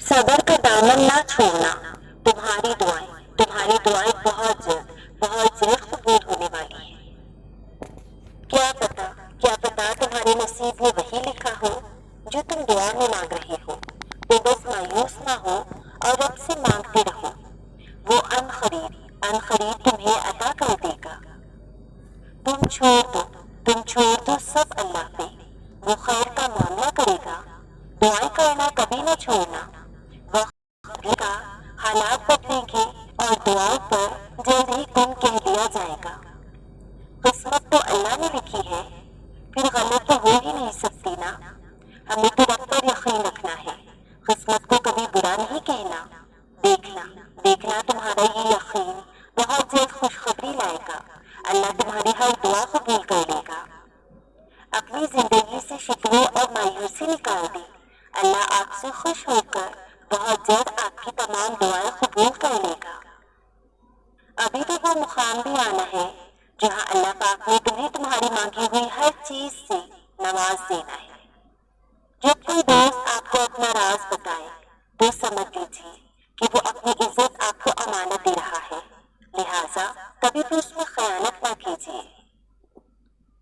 صبر کا دامن نہ چھوڑنا، تمہاری دعائیں بہت جلد قبول ہونے والی ہیں۔ کیا پتا تمہارے نصیب میں وہی لکھا ہو جو تم دعا میں مانگ رہے ہو۔ تو بس مایوس نہ ہو اور رب سے مانگتے رہو، وہ ان قریب تمہیں عطا کر دے گا۔ تم چھوڑ دو سب اللہ پہ، وہ خیر کا معاملہ کرے گا۔ دعائیں کرنا کبھی نہ چھوڑنا، وقت کا حالات بدلیں گے اور دعاؤں پر جلد ہی کن کہہ دیا جائے گا۔ قسمت تو اللہ نے لکھی ہے، پھر غلط تو ہو ہی نہیں سکتی نا۔ ہمیں تو رب پر یقین رکھنا ہے، قسمت کو کبھی برا نہیں کہنا۔ دیکھنا تمہارا یہ یقین بہت جلد خوشخبری لائے گا، اللہ تمہاری ہر دعا قبول کر لے گا۔ اپنی زندگی سے شکوے اور مایوسی نکال دی، اللہ آپ سے خوش ہو کر بہت جلد آپ کی تمام دعائیں قبول کر لے گا۔ ابھی تو وہ مقام بھی آنا ہے جہاں اللہ پاک نے تمہیں تمہاری مانگی ہوئی ہر چیز سے نواز دینا ہے۔ جب کوئی دوست آپ کو اپنا راز بتائے تو سمجھ لیجیے کہ وہ اپنی عزت آپ کو امانت دے رہا ہے، لہٰذا کبھی بھی اس میں خیانت نہ کیجیے۔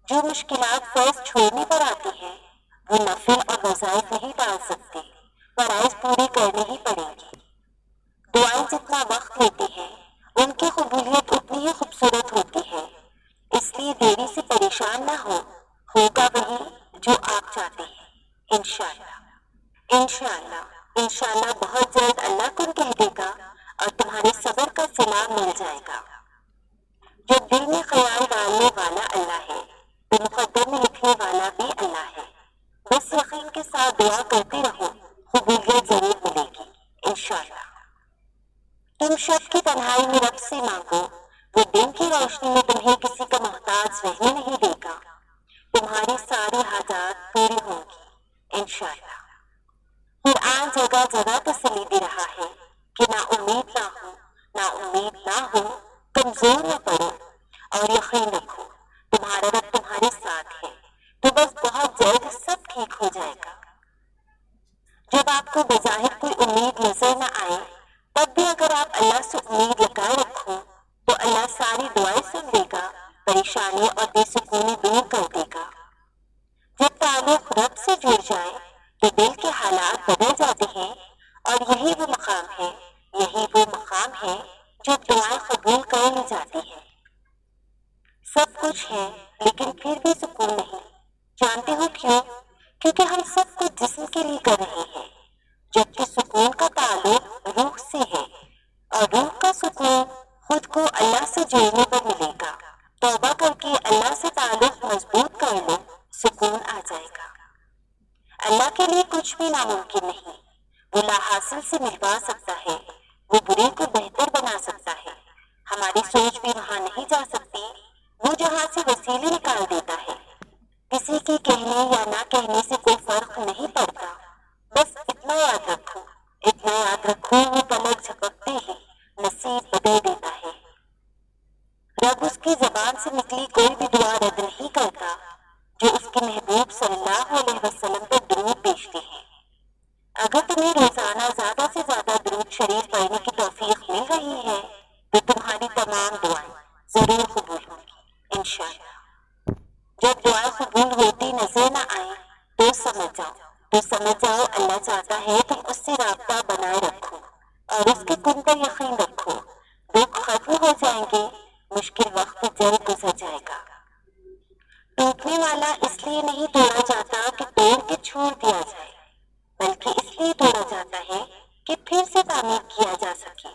جو مشکلات فرض چھوڑنے پر آتی ہیں وہ نفل اور وظائف نہیں ٹال سکتے، فرائض پوری کرنی ہی پڑیں گی۔ دعائیں جتنا وقت لیتی ہیں ان کی قبولیت اتنی ہی خوبصورت ہوتی ہے، اس لیے دیری سے پریشان نہ ہوگا وہی جو آپ چاہتے ہیں۔ انشاءاللہ بہت جلد اللہ کن کہہ دے گا اور تمہارے صبر کا صلہ مل جائے گا۔ جب دل میں خیال ڈالنے والا اللہ ہے تو مقدر میں لکھنے والا بھی اللہ ہے۔ بس یقین کے ساتھ دعا کرتے رہو، قبولیت ضرور ملے گی انشاءاللہ۔ تم شب کی تنہائی میں رب سے مانگو، وہ دن کی روشنی میں تمہیں کسی کا محتاج رہنے نہیں دے گا۔ تمہاری ساری حاجات پوری ہوں گی انشاءاللہ۔ قرآن جگہ جگہ تسلی دے رہا ہے کہ نا امید نہ ہو، کمزور نہ پڑو اور یقین رکھو تمہارا رب تمہارے ساتھ ہے، تو بس بہت جلد سب ٹھیک ہو جائے گا۔ جب آپ کو بظاہر کوئی امید نظر نہ آئے تب بھی اگر آپ اللہ سے امید لگائے رکھو تو اللہ ساری دعائیں سن لے گا، پریشانی اور بے سکونی دور کر دے گا۔ جب تعلق رب سے جڑ جائے تو دل کے حالات بدل جاتے ہیں، اور یہی وہ مقام ہے جو دعائیں قبول کر لی جاتی ہیں۔ سب کچھ ہے لیکن پھر بھی سکون نہیں، جانتے ہو کیوں؟ کیونکہ ہم سب کچھ جسم کے لیے کر رہے ہیں، جبکہ سکون کا تعلق روح سے ہے، اور روح کا سکون خود کو اللہ سے جوڑنے پر ملے گا۔ توبہ کر کے اللہ سے تعلق مضبوط کر لو، سکون آ جائے گا۔ اللہ کے لیے کچھ بھی ناممکن نہیں، وہ لا حاصل سے ملوا سکتا ہے، وہ برے کو بہتر بنا سکتا ہے۔ ہماری سوچ بھی وہاں نہیں جا سکتی، وہ جہاں سے وسیلے نکال دیتا ہے۔ کسی کے کہنے یا نہ کہنے سے کوئی فرق نہیں پڑتا، بس اتنا یاد رکھو وہ پلک جھپکتے ہی نصیب بدل دیتا ہے۔ رب اس کی زبان سے نکلی کوئی بھی دعا رد نہیں کرتا جو اس کے محبوب صلی اللہ علیہ وسلم پر درود بھیجتے ہیں۔ اگر تمہیں روزانہ زیادہ سے زیادہ درود شریف پڑھنے کی توفیق مل رہی ہے تو تمہاری تمام دعائیں ضرور قبول ہوں گی انشاءاللہ۔ جب دعائیں قبول ہوتی نظر نہ آئے تو سمجھ جاؤ اللہ چاہتا ہے تم اس سے رابطہ بنائے رکھو اور اس کے کن پر یقین رکھو۔ دکھ ختم ہو جائیں گے، مشکل وقت جلد گزر جائے گا۔ ٹوٹنے والا اس لیے نہیں توڑا جاتا کہ توڑ کے چھوڑ دیا جائے، بلکہ اس لیے توڑا جاتا ہے کہ پھر سے تعمیر کیا جا سکے۔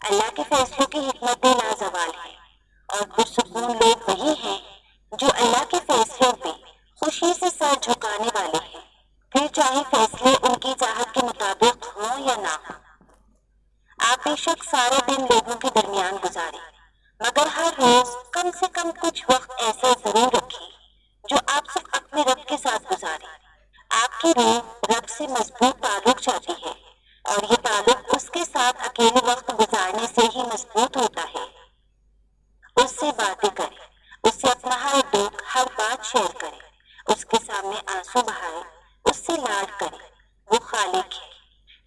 اللہ کے فیصلوں کی حکمت لازوال ہے، اور پرسکون لوگ وہی ہیں جو اللہ کے فیصلوں پہ خوشی سے سر جھکانے والے ہیں، پھر چاہے فیصلے ان کی چاہت کے مطابق ہوں یا نہ ہوں۔ آپ بے شک سارا دن لوگوں کے درمیان گزاریں، مگر ہر روز کم سے کم کچھ وقت ایسا ضرور رکھیں جو آپ صرف اپنے رب کے ساتھ گزاریں۔ آپ کی روح رب سے مضبوط تعلق چاہتی ہے، اور یہ تعلق اس کے ساتھ اکیلے وقت گزارنے سے ہی مضبوط ہوتا ہے۔ اس سے باتیں کریں، اس سے اپنا ہر دکھ ہر بات شیئر کریں، اس کے سامنے آنسو بہائیں، اس سے لاڈ کریں۔ وہ خالق ہے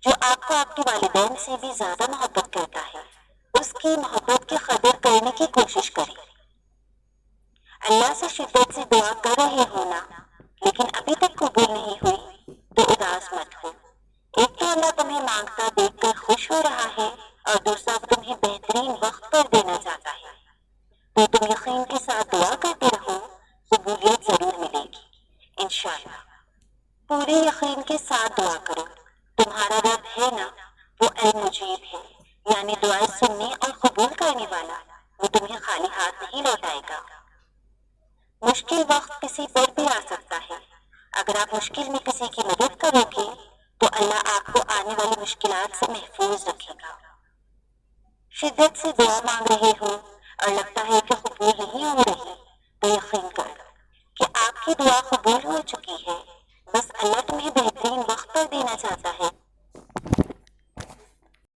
جو کو آپ کے والدین سے بھی زیادہ محبت کرتا ہے، اس کی محبت کی قدر کرنے کی کوشش کریں۔ اللہ سے شدت سے دعا کر رہے ہو نا، لیکن ابھی تک قبول نہیں ہوئی تو اداس مت ہو۔ ایک تو اللہ تمہیں مانگتا دیکھ کر خوش ہو رہا ہے، اور دوسرا وہ تمہیں بہترین وقت پر دینا چاہتا ہے۔ تو تم یقین کے ساتھ دعا کرتے رہو، قبولیت ضرور ملے گی انشاءاللہ۔ پورے یقین کے ساتھ دعا کرو، تمہارا رب ہے نا، وہ المجیب ہے، یعنی دعائیں سننے اور قبول کرنے والا، وہ تمہیں خالی ہاتھ نہیں لوٹائے گا۔ مشکل وقت کسی پر بھی آ سکتا ہے، اگر آپ مشکل میں کسی کی مدد کرو گے تو اللہ آپ کو آنے والی مشکلات سے محفوظ رکھے گا۔ شدت سے دعا مانگ